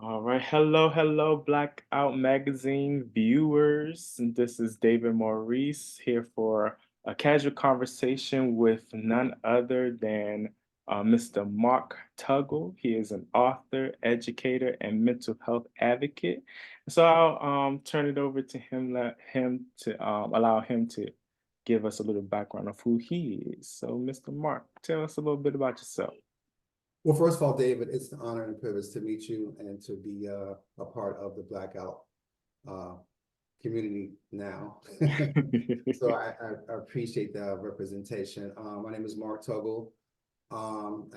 All right. Hello, Blackout Magazine viewers. This is David Maurice here for a casual conversation with none other than Mr. Mark Tuggle. He is an author, educator, and mental health advocate. So I'll turn it over to him, let him to allow him to give us a little background of who he is. So, Mr. Mark, tell us a little bit about yourself. Well, first of all, David, it's an honor and a privilege to meet you and to be a part of the Blackout uh, community now. So I appreciate the representation. My name is Mark Tuggle.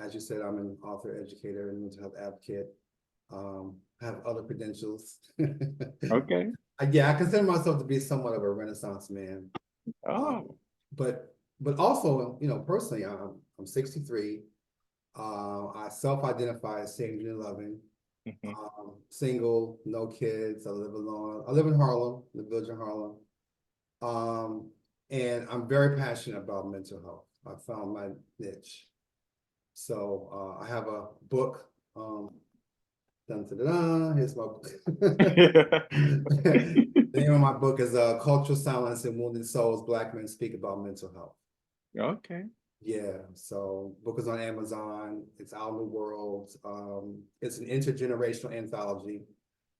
As you said, I'm an author, educator, and mental health advocate. I have other credentials. Okay. Yeah, I consider myself to be somewhat of a Renaissance man. Um, Oh. but also, personally, I'm 63. I self-identify as same-gender loving, Mhm. single, no kids. I live alone. I live in Harlem, the village of Harlem. Um, and I'm very passionate about mental health. I found my niche. So I have a book. Dun, dun, dun, dun, here's my book. The name of my book is Cultural Silence and Wounded Souls, Black Men Speak About Mental Health. Okay. Yeah, so book is on Amazon. It's out in the world. It's an intergenerational anthology,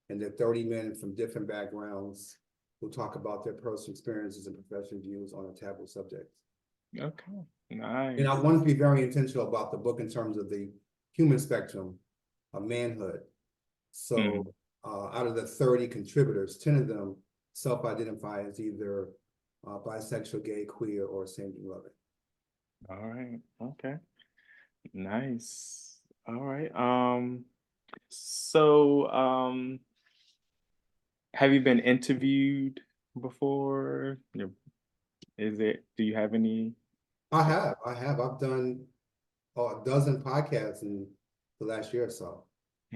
and there are 30 men from different backgrounds who talk about their personal experiences and professional views on a taboo subject. Okay. And I Nice. wanted to be very intentional about the book in terms of the human spectrum of manhood. So Mm. out of the 30 contributors, 10 of them self-identify as either bisexual, gay, queer, or same-gender loving. All right. Okay. Nice. All right. So have you been interviewed before? Do you have any? I've done a dozen podcasts in the last year or so.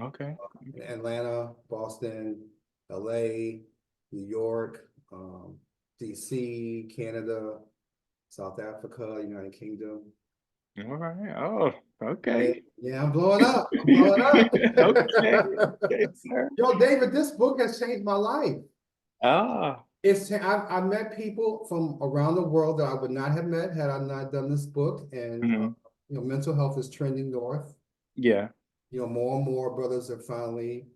Okay. In Okay. Atlanta, Boston, LA, New York, DC, Canada, South Africa, United Kingdom. All right. Oh, Yeah, okay. yeah, I'm blowing up. I'm blowing up. Okay. Okay, sir. Yo, David, this book has changed my life. Ah. I've met people from around the world that I would not have met had I not done this book. And Mhm. mental health is trending north. Yeah. More and more brothers are finally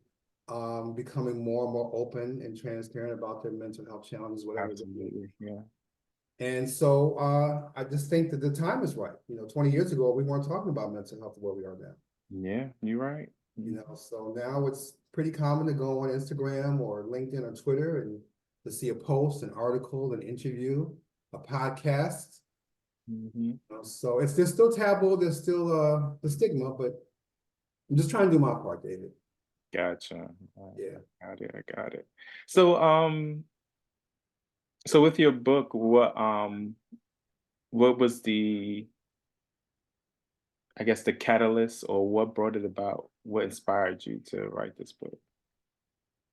becoming more and more open and transparent about their mental health challenges, whatever they may be. Absolutely. Yeah. And so I just think that the time is right. 20 years ago, we weren't talking about mental health the way we are now. Yeah. You're right. So now it's pretty common to go on Instagram or LinkedIn or Twitter and to see a post, an article, an interview, a podcast. Mm-hmm. So it's there's still taboo, there's still the stigma, but I'm just trying to do my part, David. Gotcha. Yeah. I got it. I got it. So, so with your book, what was I guess, the catalyst, or what brought it about? What inspired you to write this book?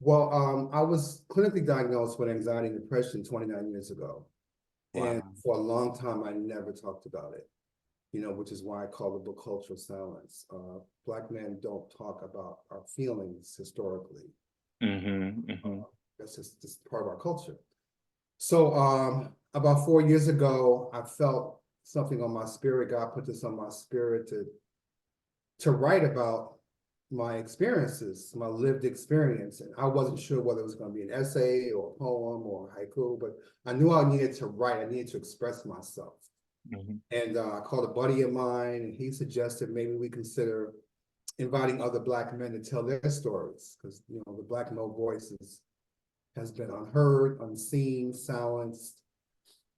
Well, I was clinically diagnosed with anxiety and depression 29 years ago. And Wow. for a long time, I never talked about it, which is why I call the book Cultural Silence. Black men don't talk about our feelings historically. Mm-hmm. Mm-hmm. That's just part of our culture. So about 4 years ago, I felt something on my spirit. God put this on my spirit to write about my experiences, my lived experience. And I wasn't sure whether it was going to be an essay or a poem or a haiku, but I knew I needed to write. I needed to express myself. Mm-hmm. And I called a buddy of mine, and he suggested maybe we consider inviting other Black men to tell their stories, because the Black male voice has been unheard, unseen, silenced.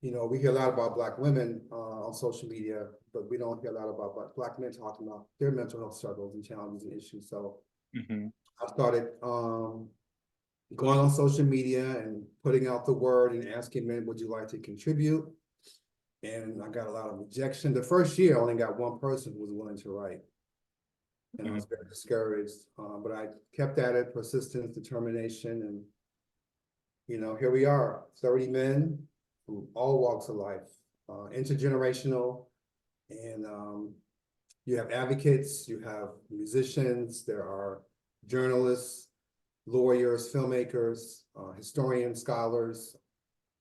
We hear a lot about Black women on social media, but we don't hear a lot about Black men talking about their mental health struggles and challenges and issues. So Mm-hmm. I started going on social media and putting out the word and asking men, would you like to contribute? And I got a lot of rejection. The first year, I only got one person who was willing to write. And I was very discouraged, but I kept at it, persistence, determination, and here we are, 30 men from all walks of life, intergenerational, and you have advocates, you have musicians, there are journalists, lawyers, filmmakers, historians, scholars,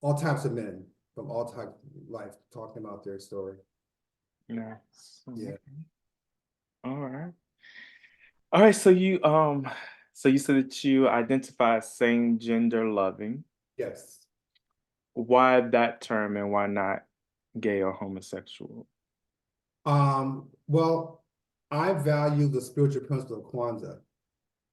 all types of men from all types of life talking about their story. Nice. Yeah. All right. All right. So you said that you identify as same gender loving. Yes. Why that term and why not gay or homosexual? Well, I value the spiritual principle of Kwanzaa.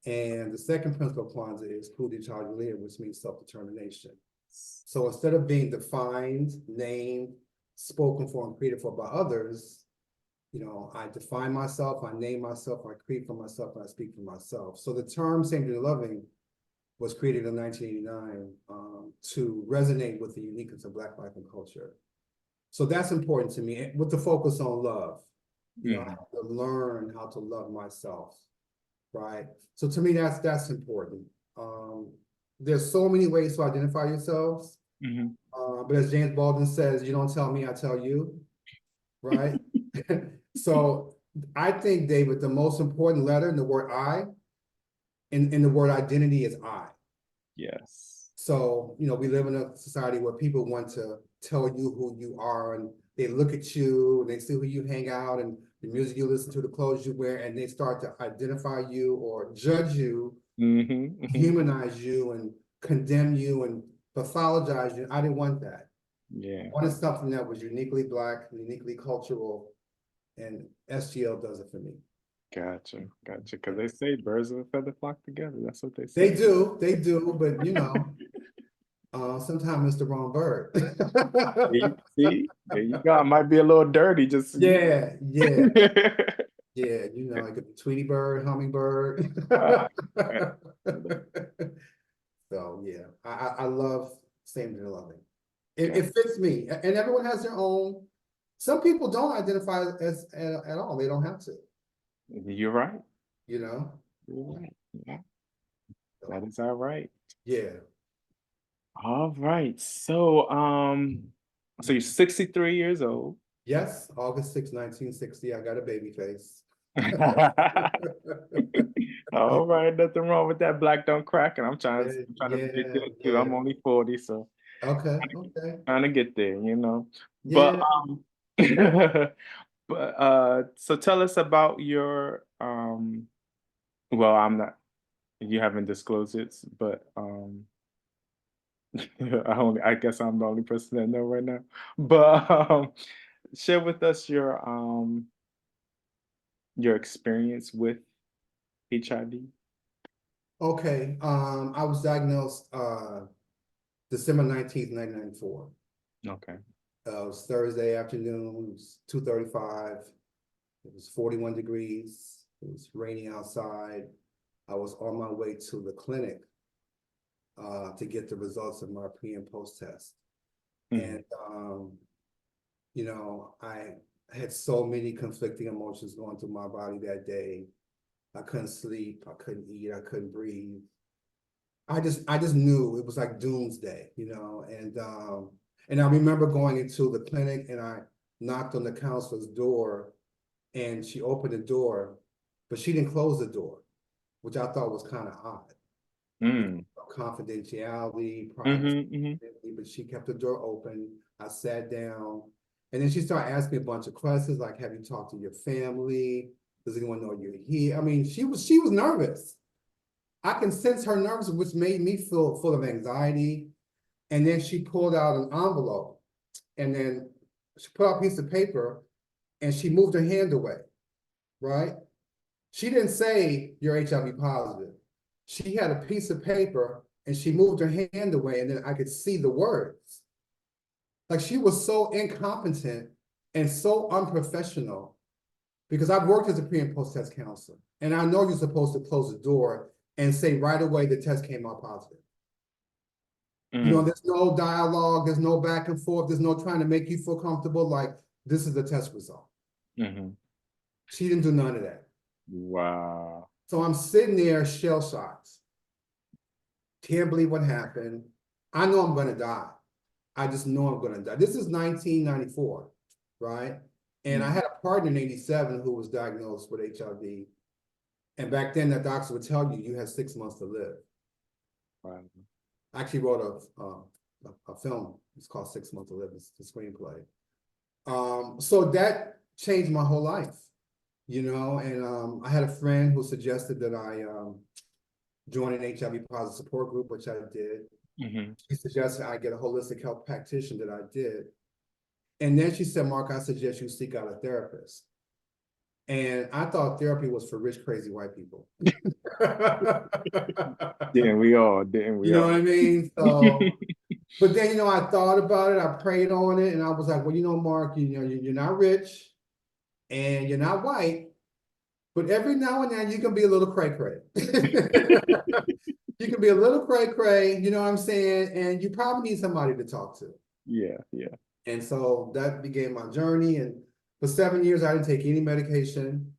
And the second principle of Kwanzaa is Kudi Chagulia, which means self-determination. So instead of being defined, named, spoken for, and created for by others, I define myself, I name myself, I create for myself, and I speak for myself. So the term same-gender loving was created in 1989 to resonate with the uniqueness of Black life and culture. So that's important to me, with the focus on love. I Mhm. have to learn how to love myself, right? So to me, that's important. There's so many ways to identify yourselves, Mhm. but as James Baldwin says, you don't tell me, I tell you, right? So I think, David, the most important letter in the word I, in the word identity is I. Yes. So, we live in a society where people want to tell you who you are, and they look at you and they see who you hang out and the music you listen to, the clothes you wear, and they start to identify you or judge you, Mhm. Mhm. humanize you, and condemn you and pathologize you. I didn't want that. Yeah. I wanted something that was uniquely Black, uniquely cultural, and SGL does it for me. Gotcha. Gotcha. Because Yeah. they say birds of a feather flock together. That's what they say. They do, but sometimes it's the wrong bird. See, there you go. I might be a little dirty, just Yeah, yeah, yeah. It could be Tweety bird, hummingbird. Ah, So yeah, I love same-gender loving. It okay. fits me, and everyone has their own. Some people don't identify as at all. They don't have to, You're right. you know. You're right. Yeah, that So is all right. yeah. All right. So you're 63 years old. Yes, August 6, 1960. I got a baby face. All right, nothing wrong with that. Black don't crack, and Yeah, I'm trying to get yeah, there too. I'm yeah. only 40, so Okay, okay. trying to get there, But Yeah. but so tell us about your well, I'm not you haven't disclosed it, but I guess I'm the only person that know right now. But share with us your experience with HIV. Okay. I was diagnosed December 19th, 1994. Okay. It was Thursday afternoon. It was 2:35. It was 41 degrees. It was raining outside. I was on my way to the clinic to get the results of my pre and post test. Mhm. And I had so many conflicting emotions going through my body that day. I couldn't sleep, I couldn't eat, I couldn't breathe. I just knew it was like doomsday, and I remember going into the clinic and I knocked on the counselor's door and she opened the door, but she didn't close the door, which I thought was kind of odd because Mm. of confidentiality, privacy, Mhm, mhm. but she kept the door open. I sat down and then she started asking me a bunch of questions like, have you talked to your family? Does anyone know you're here? I mean, she was nervous. I can sense her nerves, which made me feel full of anxiety. And then she pulled out an envelope and then she put out a piece of paper and she moved her hand away, right? She didn't say you're HIV positive. She had a piece of paper and she moved her hand away and then I could see the words. Like she was so incompetent and so unprofessional because I've worked as a pre and post test counselor and I know you're supposed to close the door and say right away the test came out positive. Mm. There's no dialogue, there's no back and forth, there's no trying to make you feel comfortable. Like, this is the test result. Mhm. She didn't do none of that. Wow. So I'm sitting there shell shocked. Can't believe what happened. I know I'm going to die. I just know I'm going to die. This is 1994, right? And I Mm. had a partner in 87 who was diagnosed with HIV. And back then, the doctor would tell you you had 6 months to live. Wow. I actually wrote a film. It's called 6 Months to Live. It's the screenplay. So that changed my whole life, and I had a friend who suggested that I join an HIV positive support group, which I did. Mm-hmm. She suggested I get a holistic health practitioner that I did. And then she said, Mark, I suggest you seek out a therapist. And I thought therapy was for rich, crazy white people. Didn't we all? Didn't You we know all? what I mean? So, but then, I thought about it, I prayed on it, and I was like, well, Mark, you're not rich and you're not white, but every now and then you can be a little cray-cray. You can be a little cray-cray, you know what I'm saying? And you probably need somebody to talk to. Yeah, yeah. And so that began my journey. And for 7 years, I didn't take any medication.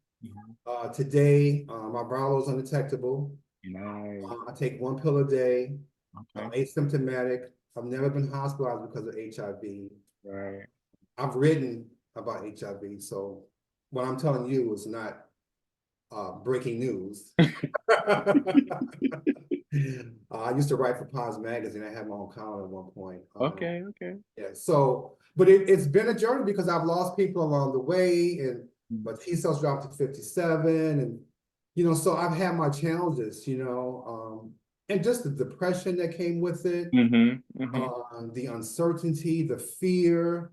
Today, my viral is undetectable. Nice. I take one pill a day. I'm Okay. asymptomatic. I've never been hospitalized because of HIV. Right. I've written about HIV. So what I'm telling you is not breaking news. I used to write for Paz Magazine. I had my own column at one point. Okay, okay. Yeah, so, but it's been a journey because I've lost people along the way, and Mm-hmm. my T cells dropped to 57, and so I've had my challenges, and just the depression that came with it, Mm-hmm. the uncertainty, the fear,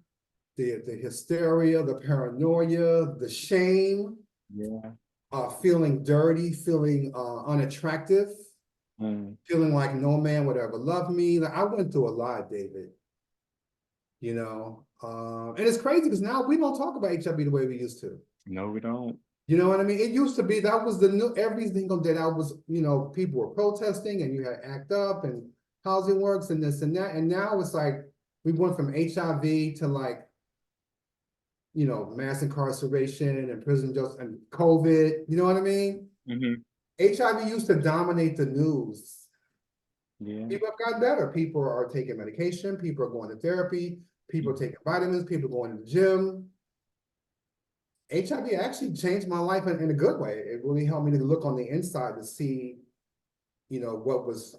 the hysteria, the paranoia, the shame, Yeah. feeling dirty, feeling unattractive, Mm. feeling like no man would ever love me. Like I went through a lot, David. And it's crazy because now we don't talk about HIV the way we used to. No, we don't. You know what I mean? It used to be that was the new every single day that was, people were protesting and you had ACT UP and Housing Works and this and that. And now it's like we went from HIV to like, mass incarceration and prison justice and COVID. You know what I mean? Mm-hmm. HIV used to dominate the news. Yeah. People have gotten better. People are taking medication. People are going to therapy. People are taking vitamins. People are going to the gym. HIV actually changed my life in a good way. It really helped me to look on the inside to see, what was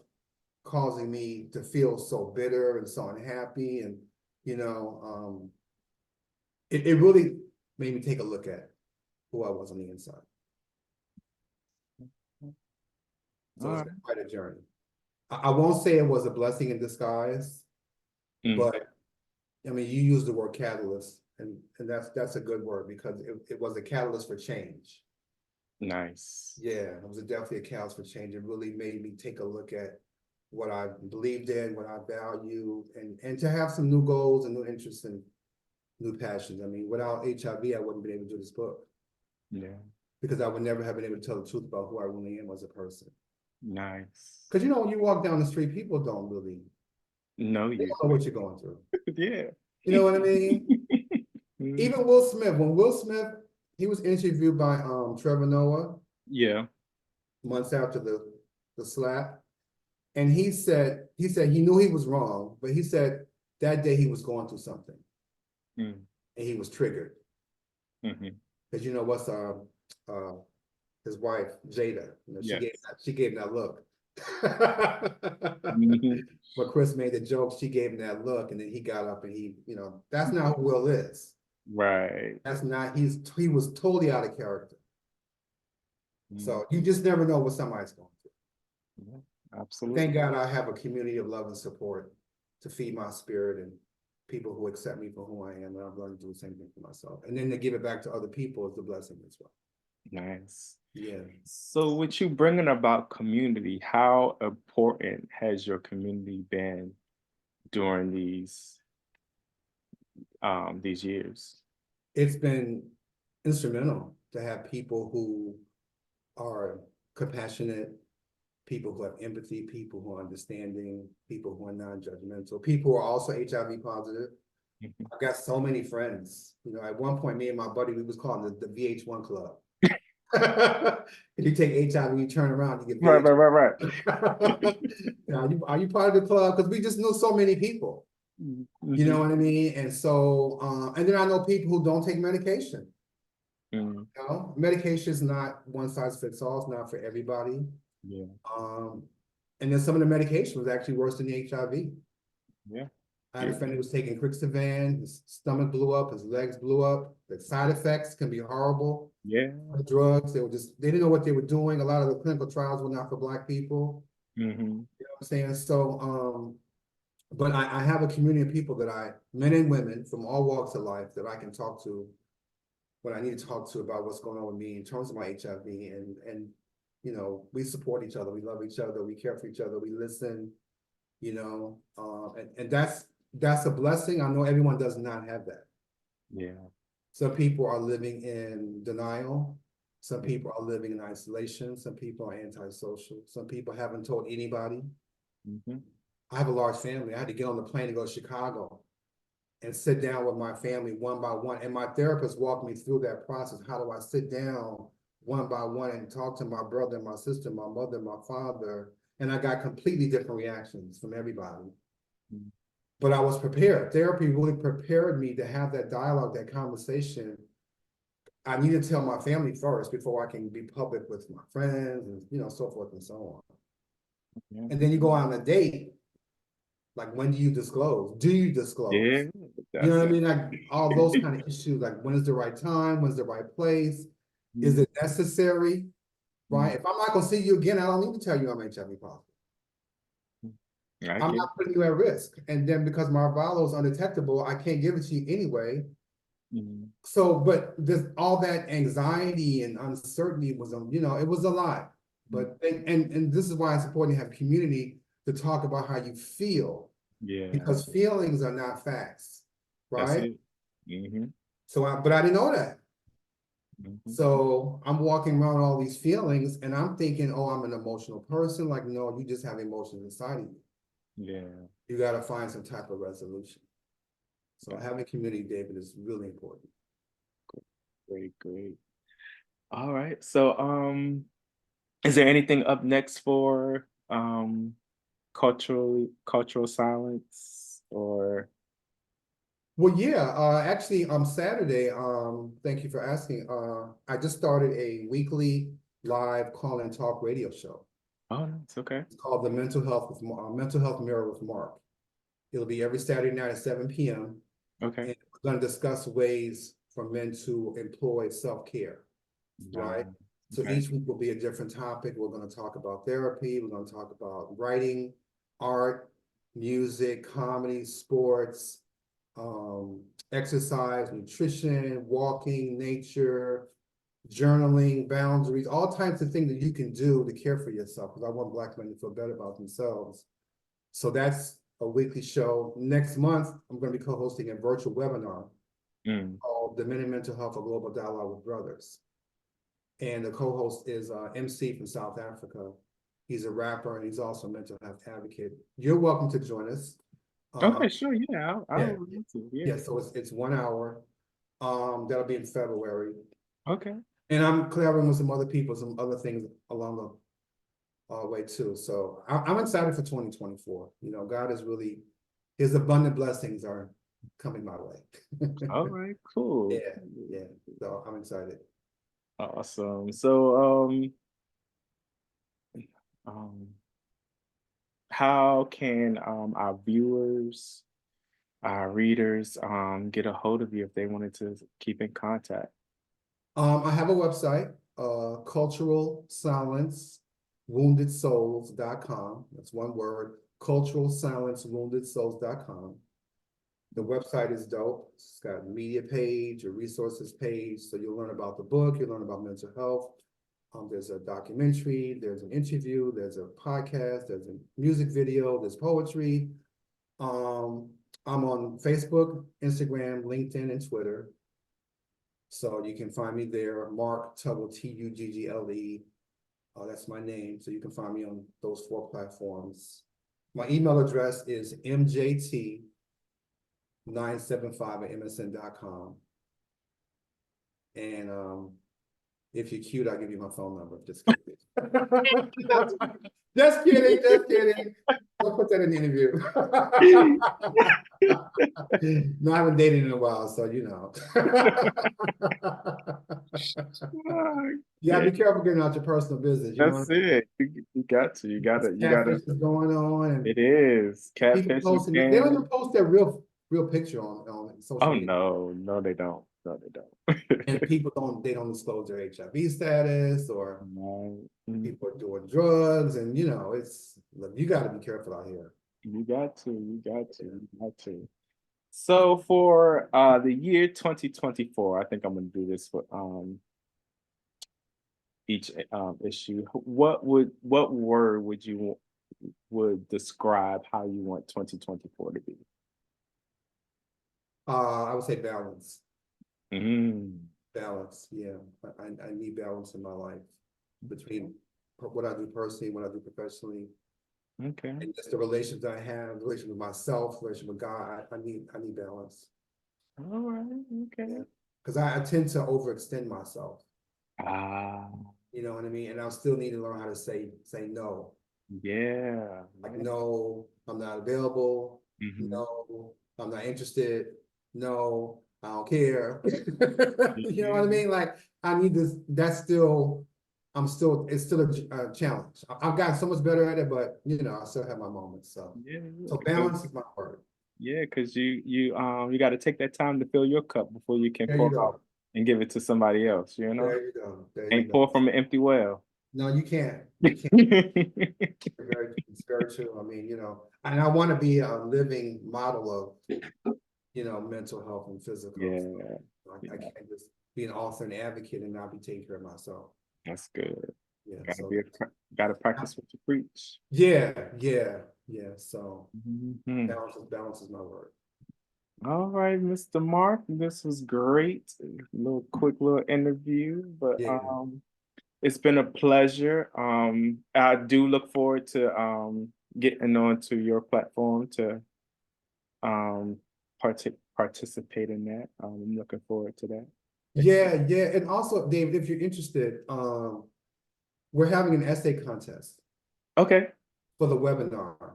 causing me to feel so bitter and so unhappy. And, it really made me take a look at who I was on the inside. So All it's right. been quite a journey. I won't say it was a blessing in disguise, Mm. but I mean, you use the word catalyst, and that's a good word because it was a catalyst for change. Nice. Yeah, it was definitely a catalyst for change. It really made me take a look at what I believed in, what I value, and to have some new goals and new interests and new passions. I mean, without HIV, I wouldn't have been able to do this book Yeah. because I would never have been able to tell the truth about who I really am as a person. Nice. Because when you walk down the street, people don't really No, they you. don't know what you're going through. Yeah. You know what I mean? Mm. Even Will Smith, when Will Smith, he was interviewed by Trevor Noah Yeah. months after the slap. And he said he knew he was wrong, but he said that day he was going through something Mm. and he was triggered. Mm-hmm. Because what's his wife, Jada, Yes. she gave him that look. Mm-hmm. But Chris made the joke, she gave him that look, and then he got up and that's not who Will is. Right. That's not, he was totally out of character. Mm. So you just never know what somebody's going through. Yeah, absolutely. Thank God I have a community of love and support to feed my spirit and people who accept me for who I am. And I've learned to do the same thing for myself. And then to give it back to other people is the blessing as well. Nice. Yeah. So with you bringing about community, how important has your community been during these years? It's been instrumental to have people who are compassionate, people who have empathy, people who are understanding, people who are non-judgmental, people who are also HIV positive. Mhm. I've got so many friends. At one point, me and my buddy, we was calling the VH1 Club. If you take HIV, you turn around, you get Right, VH1. right, right, right. Are you part of the club? Because we just know so many people. You know Mhm. what I mean? And so, and then I know people who don't take medication. Mm, You know, medication is not one size fits all. It's not for everybody. yeah, Um, and then some of the medication was actually worse than the HIV. yeah, I had a you're, friend who was taking Crixivan, his stomach blew up, his legs blew up. The side effects can be horrible. yeah. The drugs, they didn't know what they were doing. A lot of the clinical trials were not for Black people. Mm-hmm. You know what I'm saying? So, but I have a community of people men and women from all walks of life that I can talk to when I need to talk to about what's going on with me in terms of my HIV, and you know, we support each other, we love each other, we care for each other, we listen, you know, and that's a blessing. I know everyone does not have that. Yeah, Some people are living in denial. Some yeah. people are living in isolation. Some people are antisocial. Some people haven't told anybody. Mm-hmm. I have a large family. I had to get on the plane to go to Chicago and sit down with my family one by one. And my therapist walked me through that process. How do I sit down one by one and talk to my brother, my sister, my mother, my father? And I got completely different reactions from everybody. Mm-hmm. But I was prepared. Therapy really prepared me to have that dialogue, that conversation. I need to tell my family first before I can be public with my friends and, you know, so forth and so on. Yeah, And then you go on a date, like, when do you disclose? Do you yeah, disclose? You know that's what I it. mean? Like, all those kind of issues, like, when is the right time? When's the right place? Is Mm, it necessary? mm, Right? If I'm not gonna see you again, I don't need to tell you I'm HIV positive. mm. I I'm get it. not putting you at risk. And then because my viral is undetectable, I can't give it to you anyway. Mm, So, but this all that anxiety and uncertainty was, you know, it was a lot. mm. But and this is why it's important to have community to talk about how you feel, Yeah, because feelings are not facts, that's right? it. Mm-hmm. So, but I didn't know that. Mm-hmm. So I'm walking around all these feelings, and I'm thinking, oh, I'm an emotional person. Like, no, you just have emotions inside of you. Yeah, You got to find some type of resolution. So yeah. having community, David, is really important. Great, great. All right. So, is there anything up next for cultural silence or Well, yeah, actually, Saturday, thank you for asking. I just started a weekly live call and talk radio show. oh no, it's okay. It's called the Mental Health Mirror with Mark. It'll be every Saturday night at 7 p.m. Okay. And we're going to discuss ways for men to employ self-care, right? So Okay. each week will be a different topic. We're going to talk about therapy. We're going to talk about writing, art, music, comedy, sports, exercise, nutrition, walking, nature, journaling, boundaries, all types of things that you can do to care for yourself. Because I want Black men to feel better about themselves. So that's a weekly show. Next month, I'm going to be co-hosting a virtual webinar Mm, called The Men in Mental Health: A Global Dialogue with Brothers. And the co-host is MC from South Africa. He's a rapper and he's also a mental health advocate. You're welcome to join us. Uh, okay, sure. Yeah, I'll yeah, love to. Yeah. yeah. So it's 1 hour. That'll be in February. Okay. And I'm collaborating with some other people, some other things along the way too. So I'm excited for 2024. You know, God is really, His abundant blessings are coming my way. All right, cool. Yeah, yeah. So I'm excited. Awesome. So, um, how can our viewers, our readers, get a hold of you if they wanted to keep in contact? I have a website, cultural silence woundedsouls.com. That's one word, cultural silence woundedsouls.com. The website is dope. It's got a media page, a resources page. So you'll learn about the book, you'll learn about mental health. There's a documentary, there's an interview, there's a podcast, there's a music video, there's poetry. Um, I'm on Facebook, Instagram, LinkedIn, and Twitter. So you can find me there, Mark Tuggle, Tuggle. That's my name. So you can find me on those 4 platforms. My email address is mjt975@msn.com. And if you're cute, I'll give you my phone number. Just kidding. Just kidding, just kidding. to put that in the interview. No, I haven't dated in a while, so you know. You gotta Okay, be careful getting out your personal business, you know what that's it. You got to. You catfish gotta. is going on and It is people catfishing posting it. They don't even scam. post their real picture on social Oh media. no, no, they don't. No, they don't. And people don't disclose their HIV status or No, mm, people are doing drugs and look, you gotta be careful out here. you got to. You got to. You got to. So for the year 2024, I think I'm gonna do this for each issue. What word would describe how you want 2024 to be? I would say balance. Mm, Balance, yeah. I need balance in my life between what I do personally, what I do professionally, okay. and just the relations I have, relation with myself, relation with God. I need balance. All right. Yeah. Okay. Because I tend to overextend myself. Ah, You know what I mean? And I still need to learn how to say no. yeah. Like, Yeah. no, I'm not available. Hmm. No, I'm not interested. No, I don't care. You know what I Yeah. mean? Like, I need this. It's still a challenge. I've gotten so much better at it, but I still have my moments. So, Yeah. so Because balance is my word. yeah, because you got to take that time to fill your cup before you can There you pour go. out and give it to somebody else. You know, There you go. There you ain't go. pour from an empty well. No, you can't. You can't. It's very true. I mean, and I want to be a living model of mental health and physical health. Yeah, I yeah, can't just be an author and advocate and not be taking care of myself. that's good. Yeah. Gotta So be gotta practice what you preach. yeah, yeah, yeah. So Mhm. balance is my word. All right, Mr. Mark, this was great. A little quick little interview, but Yeah. it's been a pleasure. I do look forward to getting onto your platform to um participate in that. I'm looking forward to that. Yeah, yeah. And also, David, if you're interested, we're having an essay contest Okay. for the webinar.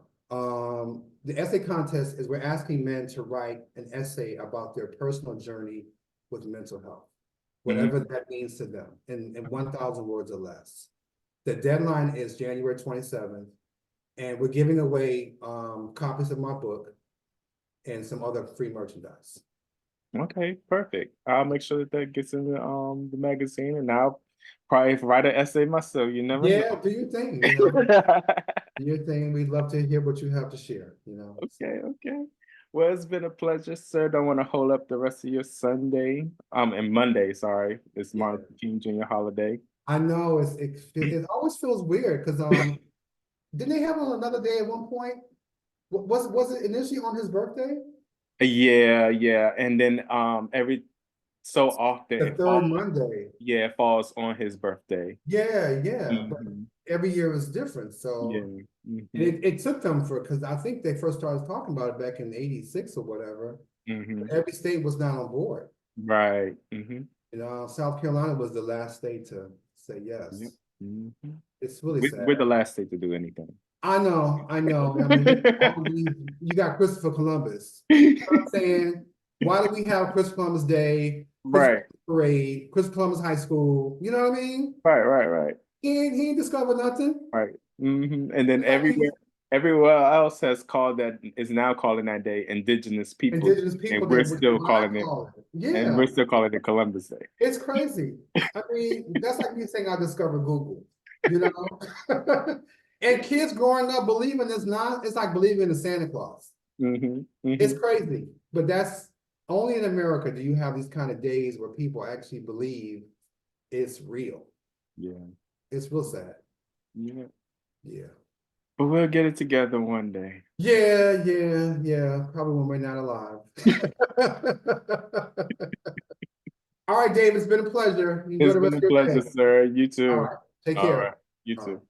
The essay contest is we're asking men to write an essay about their personal journey with mental health, whatever Mhm. that means to them, in 1,000 words or less. The deadline is January 27th, and we're giving away copies of my book and some other free merchandise. Okay, perfect. I'll make sure that that gets in the magazine, and I'll probably write an essay myself. You never Yeah, know. do your thing, do your thing. We'd love to hear what you have to share. Okay, okay. Well, it's been a pleasure, sir. Don't want to hold up the rest of your Sunday. And Monday, sorry. It's Yeah, Martin Luther King Jr. holiday. I know it always feels weird because didn't they have on another day at one point? Was it initially on his birthday? Yeah, yeah. And then every so often The it third falls, Monday. yeah, it falls on his birthday. Yeah, yeah. But Hmm. every year was different. Yeah. So and Hmm. it took them because I think they first started talking about it back in '86 or whatever. Hmm. But every state was not on board. Right. Hmm. South Carolina was the last state to say Yep. yes. Hmm. It's really We're sad. the last state to do anything. I know, I know. I mean, you got Christopher Columbus. You know what I'm saying? Why do we have Christopher Columbus Day, Christopher Right, Columbus Parade, Christopher Columbus High School? You know what I mean? right. He ain't discovered nothing. Right. And then It's like he's everywhere else has called that is now calling that day Indigenous People Day, indigenous and people that what I call it. Yeah, We're still calling it Columbus Day. it's crazy. I mean, that's like me saying I discovered Google, you know? And kids growing up believing it's like believing in Santa Claus. Hmm. It's Hmm. crazy, but that's only in America do you have these kind of days where people actually believe it's real. Yeah, It's real sad. yeah. Yeah. But we'll get it together one day. Yeah, yeah, yeah. Probably when we're not alive. All right, Dave, it's been a pleasure. Enjoy It's the been rest a of your pleasure, day. sir. You All too. right. Take All right. care. You All right. too.